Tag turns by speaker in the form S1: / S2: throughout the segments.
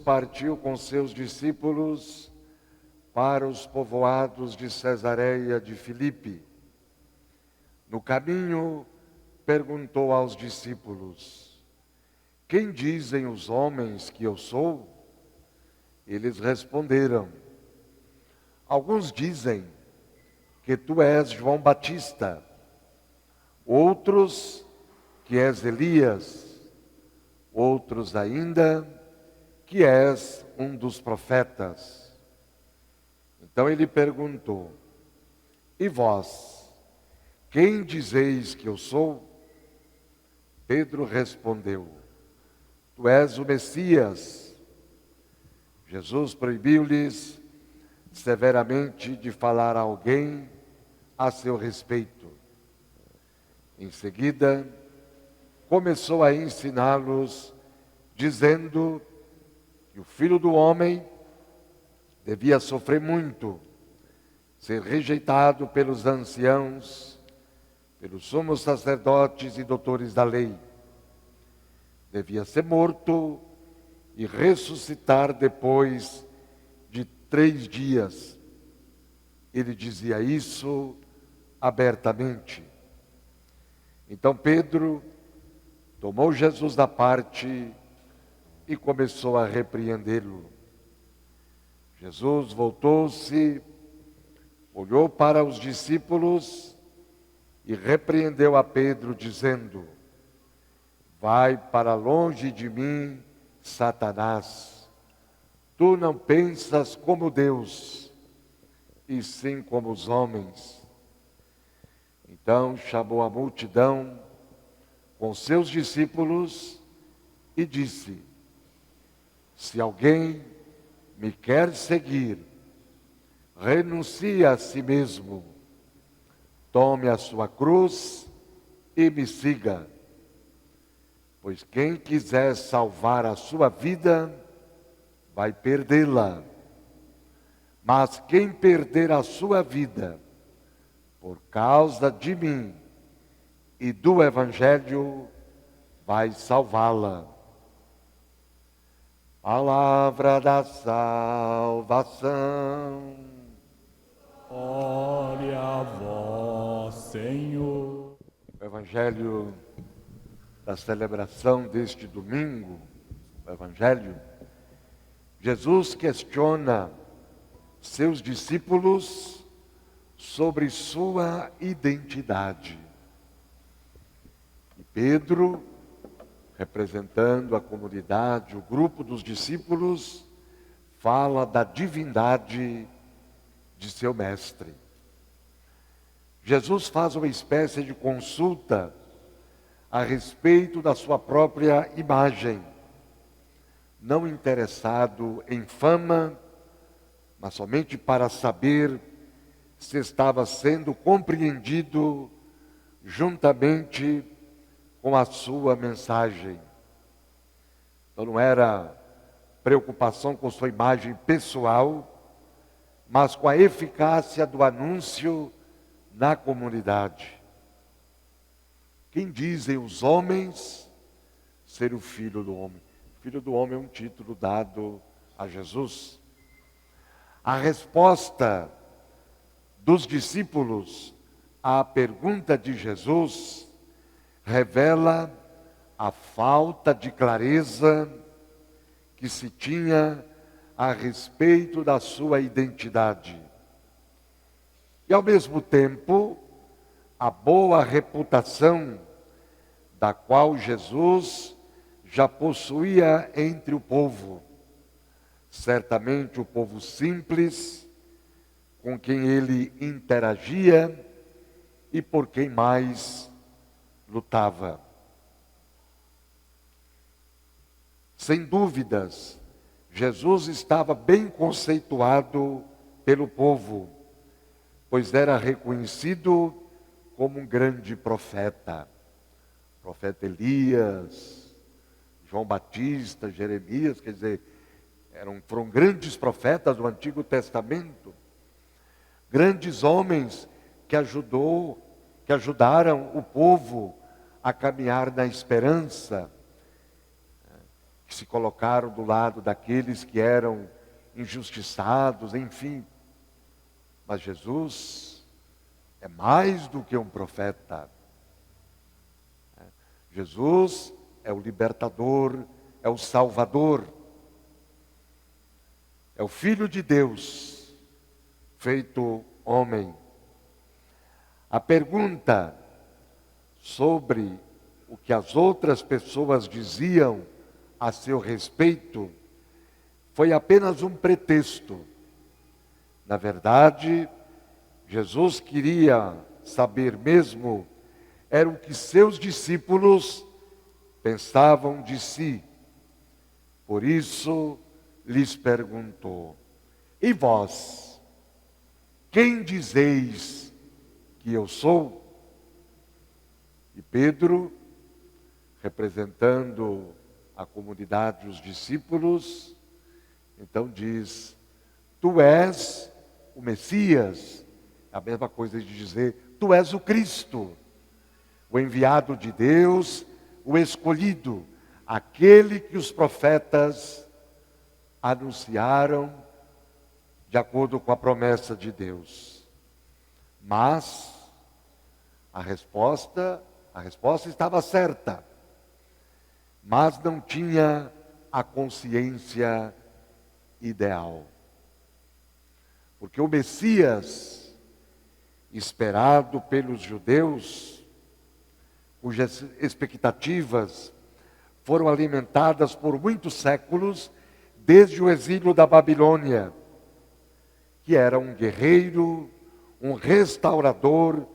S1: partiu com seus discípulos para os povoados de Cesareia de Filipe. No caminho, perguntou aos discípulos: quem dizem os homens que eu sou? Eles responderam: alguns dizem que tu és João Batista, outros que és Elias, outros ainda que és um dos profetas. Então ele perguntou: e vós, quem dizeis que eu sou? Pedro respondeu: tu és o Messias. Jesus proibiu-lhes severamente de falar a alguém a seu respeito. Em seguida, começou a ensiná-los, dizendo que o Filho do Homem devia sofrer muito, ser rejeitado pelos anciãos, pelos sumos sacerdotes e doutores da lei. Devia ser morto e ressuscitar depois de 3 dias. Ele dizia isso abertamente. Então Pedro tomou Jesus da parte e começou a repreendê-lo. Jesus voltou-se, olhou para os discípulos e repreendeu a Pedro, dizendo: vai para longe de mim, Satanás. Tu não pensas como Deus, e sim como os homens. Então chamou a multidão com seus discípulos e disse: se alguém me quer seguir, renuncie a si mesmo, tome a sua cruz e me siga. Pois quem quiser salvar a sua vida, vai perdê-la. Mas quem perder a sua vida, por causa de mim e do Evangelho, vai salvá-la. Palavra da salvação.
S2: Glória a vós, Senhor.
S1: O Evangelho da celebração deste domingo, o Evangelho, Jesus questiona seus discípulos sobre sua identidade. E Pedro, representando a comunidade, o grupo dos discípulos, fala da divindade de seu mestre. Jesus faz uma espécie de consulta a respeito da sua própria imagem, não interessado em fama, mas somente para saber se estava sendo compreendido juntamente com a sua mensagem. Então não era preocupação com sua imagem pessoal, mas com a eficácia do anúncio na comunidade. Quem dizem os homens ser o Filho do Homem? Filho do Homem é um título dado a Jesus. A resposta dos discípulos à pergunta de Jesus revela a falta de clareza que se tinha a respeito da sua identidade. E ao mesmo tempo, a boa reputação da qual Jesus já possuía entre o povo. Certamente o povo simples, com quem ele interagia e por quem mais lutava. Sem dúvidas, Jesus estava bem conceituado pelo povo, pois era reconhecido como um grande profeta. Profeta Elias, João Batista, Jeremias, quer dizer, foram grandes profetas do Antigo Testamento, grandes homens que ajudaram o povo a caminhar na esperança, que se colocaram do lado daqueles que eram injustiçados, enfim. Mas Jesus é mais do que um profeta. Jesus é o libertador, é o salvador, é o Filho de Deus, feito homem. A pergunta sobre o que as outras pessoas diziam a seu respeito foi apenas um pretexto. Na verdade, Jesus queria saber mesmo era o que seus discípulos pensavam de si. Por isso, lhes perguntou: e vós, quem dizeis que eu sou? E Pedro, representando a comunidade, os discípulos, então diz: tu és o Messias. A mesma coisa de dizer: tu és o Cristo, o enviado de Deus, o escolhido, aquele que os profetas anunciaram de acordo com a promessa de Deus. Mas a resposta estava certa, mas não tinha a consciência ideal. Porque o Messias, esperado pelos judeus, cujas expectativas foram alimentadas por muitos séculos, desde o exílio da Babilônia, que era um guerreiro, um restaurador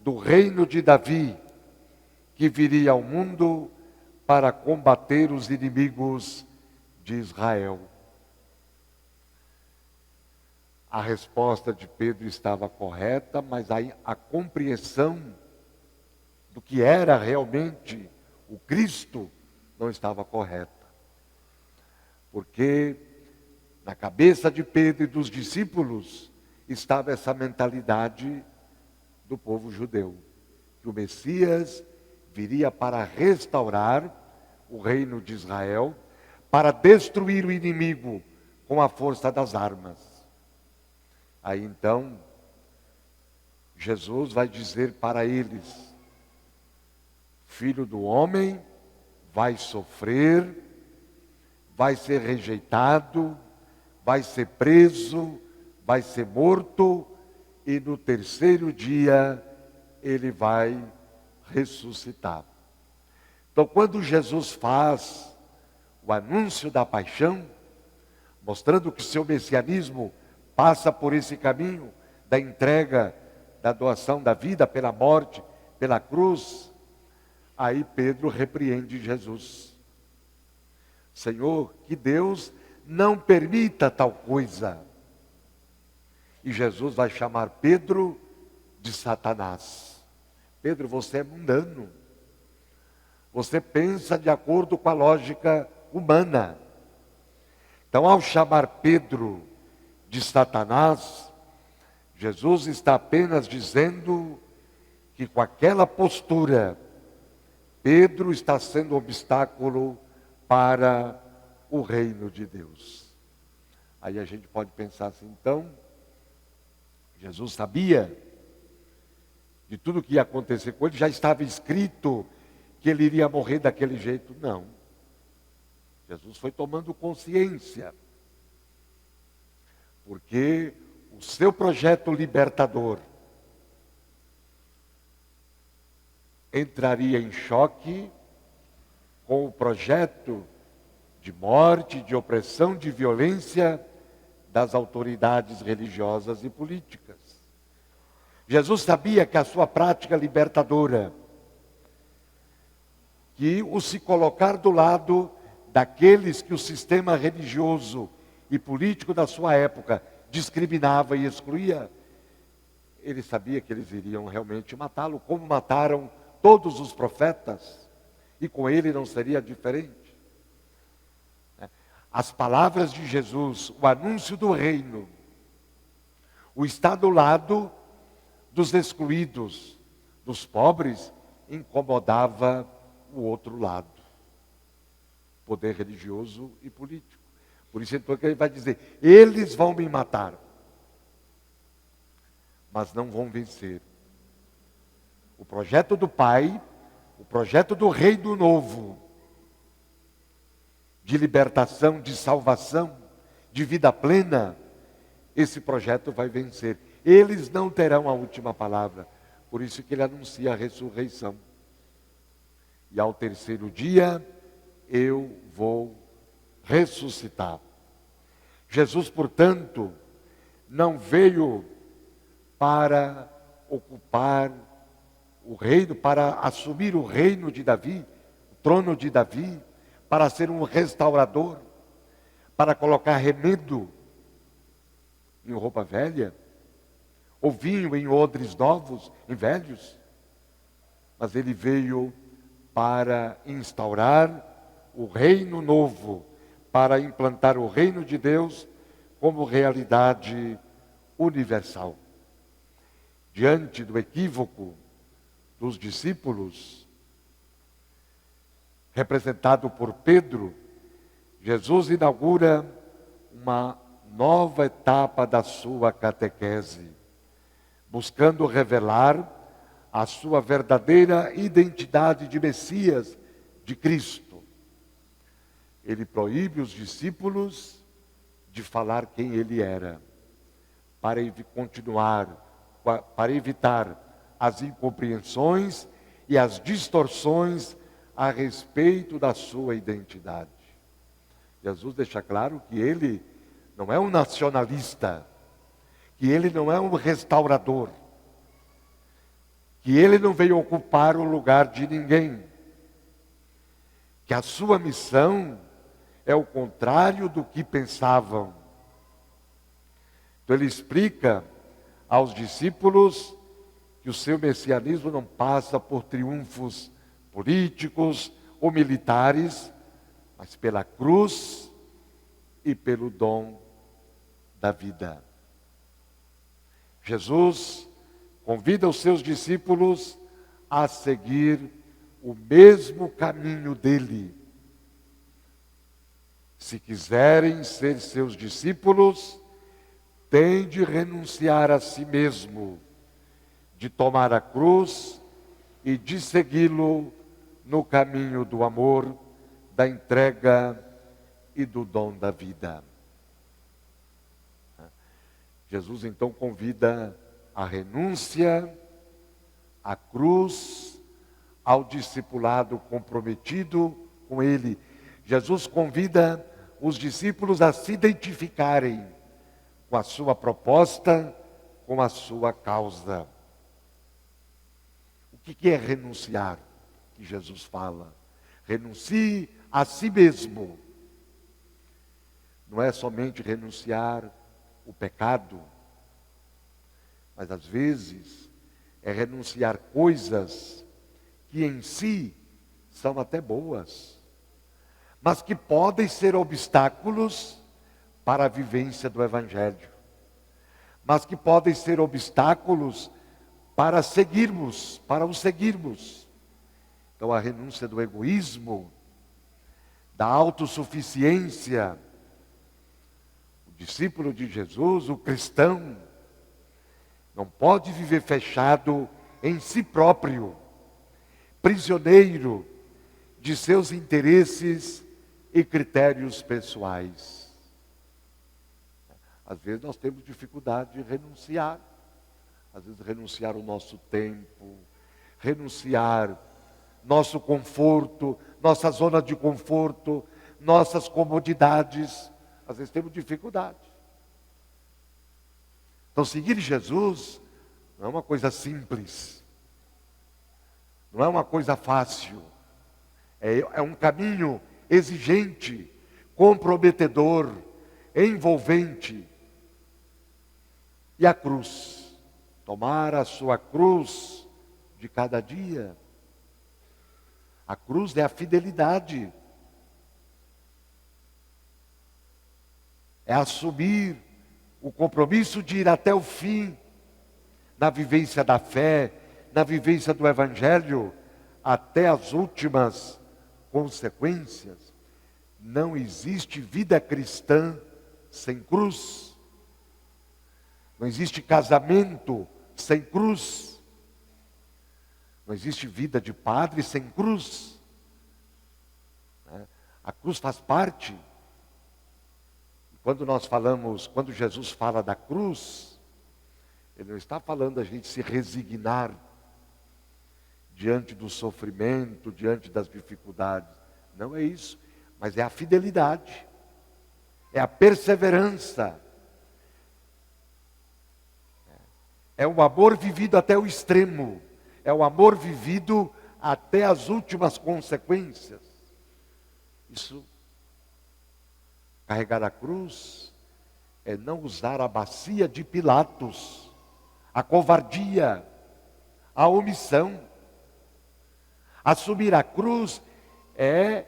S1: do reino de Davi, que viria ao mundo para combater os inimigos de Israel. A resposta de Pedro estava correta, mas aí a compreensão do que era realmente o Cristo não estava correta. Porque na cabeça de Pedro e dos discípulos estava essa mentalidade do povo judeu, que o Messias viria para restaurar o reino de Israel, para destruir o inimigo com a força das armas. Aí então, Jesus vai dizer para eles: Filho do homem vai sofrer, vai ser rejeitado, vai ser preso, vai ser morto, e no terceiro dia ele vai ressuscitar. Então, quando Jesus faz o anúncio da paixão, mostrando que seu messianismo passa por esse caminho da entrega, da doação da vida pela morte, pela cruz, aí Pedro repreende Jesus. Senhor, que Deus não permita tal coisa. E Jesus vai chamar Pedro de Satanás. Pedro, você é mundano. Você pensa de acordo com a lógica humana. Então, ao chamar Pedro de Satanás, Jesus está apenas dizendo que com aquela postura, Pedro está sendo obstáculo para o reino de Deus. Aí a gente pode pensar assim, então, Jesus sabia de tudo que ia acontecer com ele, já estava escrito que ele iria morrer daquele jeito? Não. Jesus foi tomando consciência, porque o seu projeto libertador entraria em choque com o projeto de morte, de opressão, de violência das autoridades religiosas e políticas. Jesus sabia que a sua prática libertadora, que o se colocar do lado daqueles que o sistema religioso e político da sua época discriminava e excluía, ele sabia que eles iriam realmente matá-lo, como mataram todos os profetas, e com ele não seria diferente. As palavras de Jesus, o anúncio do reino, o estar do lado dos excluídos, dos pobres, incomodava o outro lado. poder religioso e político. Por isso então que ele vai dizer, eles vão me matar, mas não vão vencer. O projeto do Pai, o projeto do Reino Novo, de libertação, de salvação, de vida plena, esse projeto vai vencer. Eles não terão a última palavra. Por isso que ele anuncia a ressurreição. E ao terceiro dia, eu vou ressuscitar. Jesus, portanto, não veio para ocupar o reino, para assumir o reino de Davi, o trono de Davi, para ser um restaurador, para colocar remedo em roupa velha, ou vinho em odres novos, em velhos. Mas ele veio para instaurar o reino novo, para implantar o reino de Deus como realidade universal. Diante do equívoco dos discípulos, representado por Pedro, Jesus inaugura uma nova etapa da sua catequese, buscando revelar a sua verdadeira identidade de Messias, de Cristo. Ele proíbe os discípulos de falar quem ele era, para evitar as incompreensões e as distorções a respeito da sua identidade. Jesus deixa claro que ele não é um nacionalista, que ele não é um restaurador, que ele não veio ocupar o lugar de ninguém, que a sua missão é o contrário do que pensavam. Então ele explica aos discípulos que o seu messianismo não passa por triunfos políticos ou militares, mas pela cruz e pelo dom da vida. Jesus convida os seus discípulos a seguir o mesmo caminho dele. Se quiserem ser seus discípulos, têm de renunciar a si mesmo, de tomar a cruz e de segui-lo no caminho do amor, da entrega e do dom da vida. Jesus então convida a renúncia, a cruz, ao discipulado comprometido com ele. Jesus convida os discípulos a se identificarem com a sua proposta, com a sua causa. O que é renunciar? Que Jesus fala. Renuncie a si mesmo. Não é somente renunciar o pecado, mas às vezes é renunciar coisas que em si são até boas, mas que podem ser obstáculos para a vivência do Evangelho, mas que podem ser obstáculos para seguirmos, para o seguirmos. Então a renúncia do egoísmo, da autossuficiência. O discípulo de Jesus, o cristão, não pode viver fechado em si próprio, prisioneiro de seus interesses e critérios pessoais. Às vezes nós temos dificuldade de renunciar. Às vezes renunciar o nosso tempo, renunciar nosso conforto, nossa zona de conforto, nossas comodidades. Às vezes temos dificuldade. Então seguir Jesus não é uma coisa simples, não é uma coisa fácil, é um caminho exigente, comprometedor, envolvente. E a cruz, tomar a sua cruz de cada dia. A cruz é a fidelidade, é assumir o compromisso de ir até o fim, na vivência da fé, na vivência do Evangelho, até as últimas consequências. não existe vida cristã sem cruz. Não existe casamento sem cruz. Não existe vida de padre sem cruz. A cruz faz parte. Quando Jesus fala da cruz, Ele não está falando a gente se resignar diante do sofrimento, diante das dificuldades. Não é isso, mas é a fidelidade, é a perseverança, é o amor vivido até o extremo, é o amor vivido até as últimas consequências. Isso, carregar a cruz, é não usar a bacia de Pilatos, a covardia, a omissão. Assumir a cruz é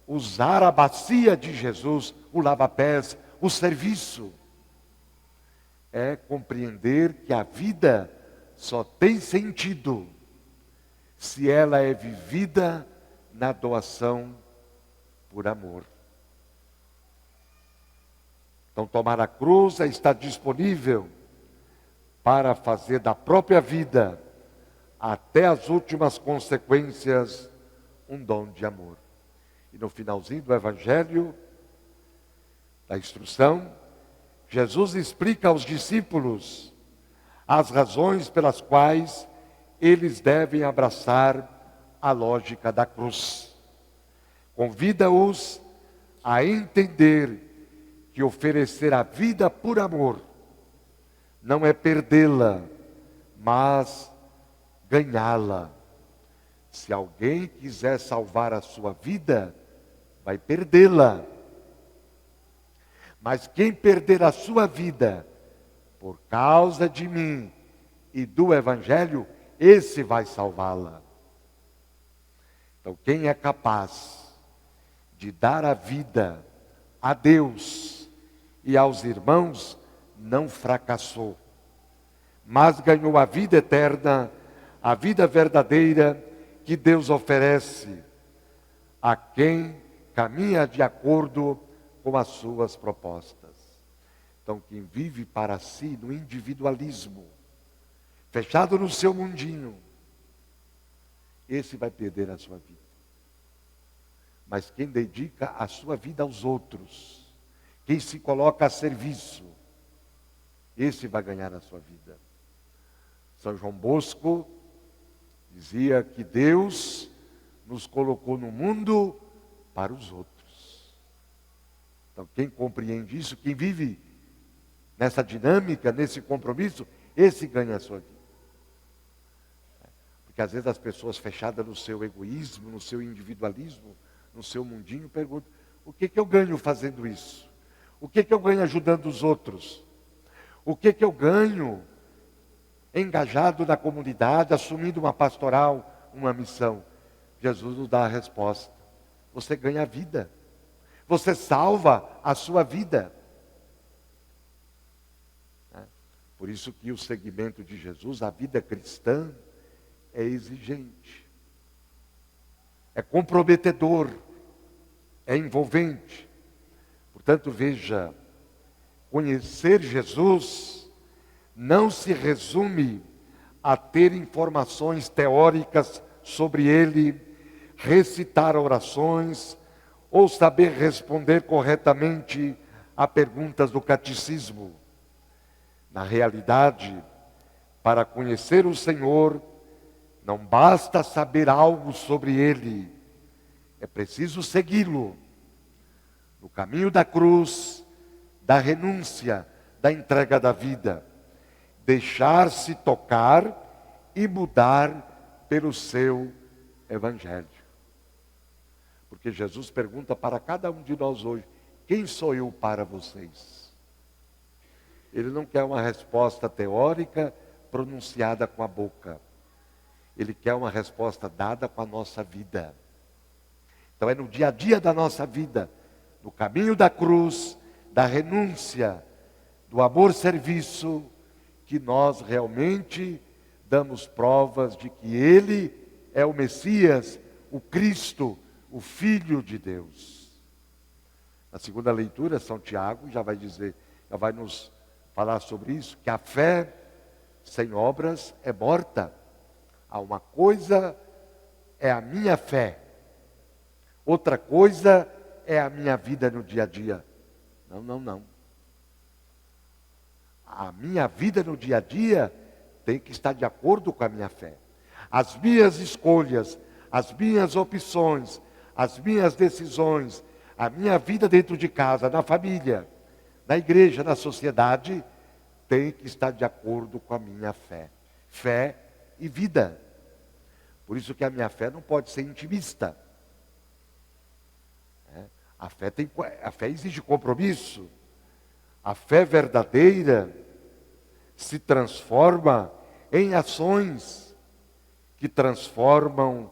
S1: usar a bacia de Jesus, o lava-pés, o serviço. É compreender que a vida só tem sentido se ela é vivida na doação por amor. Então, tomar a cruz é estar disponível para fazer da própria vida, até as últimas consequências, um dom de amor. E no finalzinho do Evangelho, da instrução, Jesus explica aos discípulos as razões pelas quais eles devem abraçar a lógica da cruz. Convida-os a entender que oferecer a vida por amor não é perdê-la, mas ganhá-la. Se alguém quiser salvar a sua vida, vai perdê-la. Mas quem perder a sua vida por causa de mim e do Evangelho, esse vai salvá-la. Então, quem é capaz de dar a vida a Deus e aos irmãos, não fracassou, mas ganhou a vida eterna, a vida verdadeira que Deus oferece a quem caminha de acordo com as suas propostas. Então, quem vive para si no individualismo, fechado no seu mundinho, esse vai perder a sua vida. Mas quem dedica a sua vida aos outros, quem se coloca a serviço, esse vai ganhar a sua vida. São João Bosco dizia que Deus nos colocou no mundo para os outros. Então, quem compreende isso, quem vive nessa dinâmica, nesse compromisso, esse ganha a sua vida. Porque às vezes as pessoas fechadas no seu egoísmo, no seu individualismo, no seu mundinho, perguntam: o que eu ganho fazendo isso? O que eu ganho ajudando os outros? O que eu ganho engajado na comunidade, assumindo uma pastoral, uma missão? Jesus nos dá a resposta: você ganha a vida, você salva a sua vida. Por isso que o segmento de Jesus, a vida cristã, é exigente, é comprometedor, é envolvente. Portanto, veja, conhecer Jesus não se resume a ter informações teóricas sobre Ele, recitar orações ou saber responder corretamente a perguntas do catecismo. Na realidade, para conhecer o Senhor, não basta saber algo sobre Ele, é preciso segui-lo no caminho da cruz, da renúncia, da entrega da vida, deixar-se tocar e mudar pelo seu Evangelho. Porque Jesus pergunta para cada um de nós hoje: quem sou eu para vocês? Ele não quer uma resposta teórica pronunciada com a boca. Ele quer uma resposta dada com a nossa vida. Então é no dia a dia da nossa vida, no caminho da cruz, da renúncia, do amor-serviço, que nós realmente damos provas de que Ele é o Messias, o Cristo, o Filho de Deus. Na segunda leitura, São Tiago já vai dizer, já vai nos falar sobre isso, que a fé sem obras é morta. Há uma coisa é a minha fé, outra coisa é a minha vida no dia a dia. Não. A minha vida no dia a dia tem que estar de acordo com a minha fé. As minhas escolhas, as minhas opções, as minhas decisões, a minha vida dentro de casa, na família, na igreja, na sociedade, tem que estar de acordo com a minha fé. Fé e vida. Por isso que a minha fé não pode ser intimista. A fé exige compromisso. A fé verdadeira se transforma em ações que transformam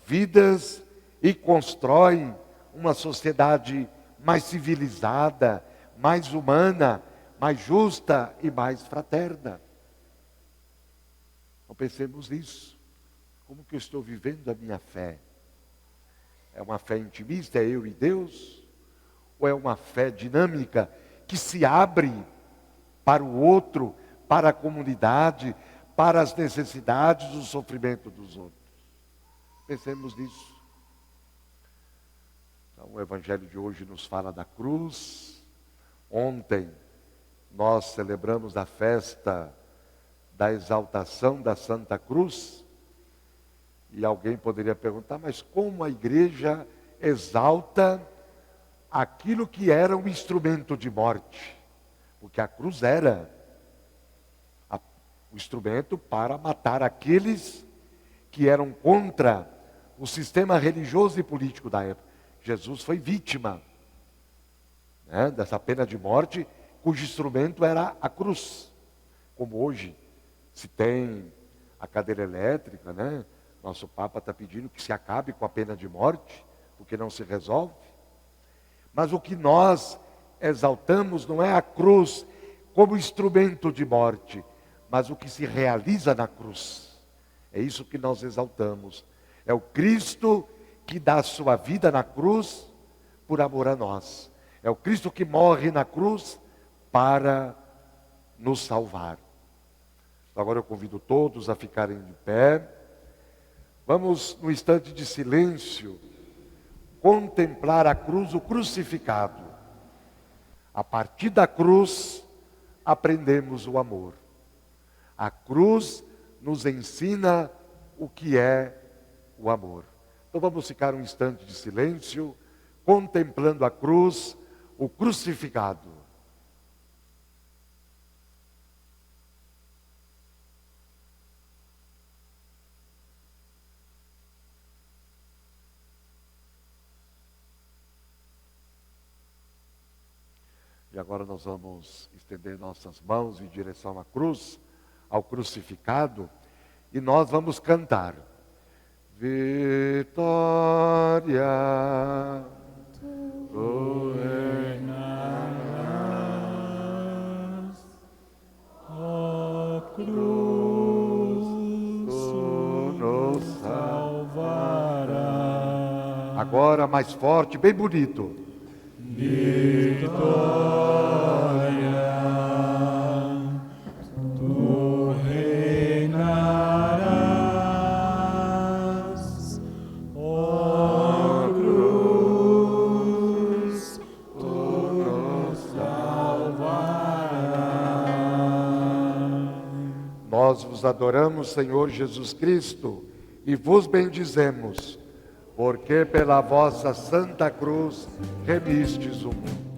S1: vidas e constroem uma sociedade mais civilizada, mais humana, mais justa e mais fraterna. Então pensemos nisso. Como que eu estou vivendo a minha fé? É uma fé intimista, é eu e Deus? Ou é uma fé dinâmica que se abre para o outro, para a comunidade, para as necessidades, o sofrimento dos outros? Pensemos nisso. Então, o Evangelho de hoje nos fala da cruz. Ontem nós celebramos a festa da exaltação da Santa Cruz. E alguém poderia perguntar, mas como a igreja exalta aquilo que era um instrumento de morte? Porque a cruz era o instrumento para matar aqueles que eram contra o sistema religioso e político da época. Jesus foi vítima, dessa pena de morte, cujo instrumento era a cruz. Como hoje se tem a cadeira elétrica, Nosso Papa está pedindo que se acabe com a pena de morte, porque não se resolve. Mas o que nós exaltamos não é a cruz como instrumento de morte, mas o que se realiza na cruz. É isso que nós exaltamos. É o Cristo que dá a sua vida na cruz por amor a nós. É o Cristo que morre na cruz para nos salvar. Agora eu convido todos a ficarem de pé. Vamos, no instante de silêncio, contemplar a cruz, o crucificado. A partir da cruz, aprendemos o amor. A cruz nos ensina o que é o amor. Então vamos ficar um instante de silêncio, contemplando a cruz, o crucificado. E agora nós vamos estender nossas mãos em direção à cruz, ao crucificado, e nós vamos cantar. Vitória,
S2: Tu reinarás, ó cruz,
S1: tu nos
S2: salvarás.
S1: Agora mais forte, bem bonito.
S2: Vitória, Tu reinarás, ó cruz, Tu nos salvarás.
S1: Nós vos adoramos, Senhor Jesus Cristo, e vos bendizemos, porque pela vossa Santa Cruz remistes o mundo.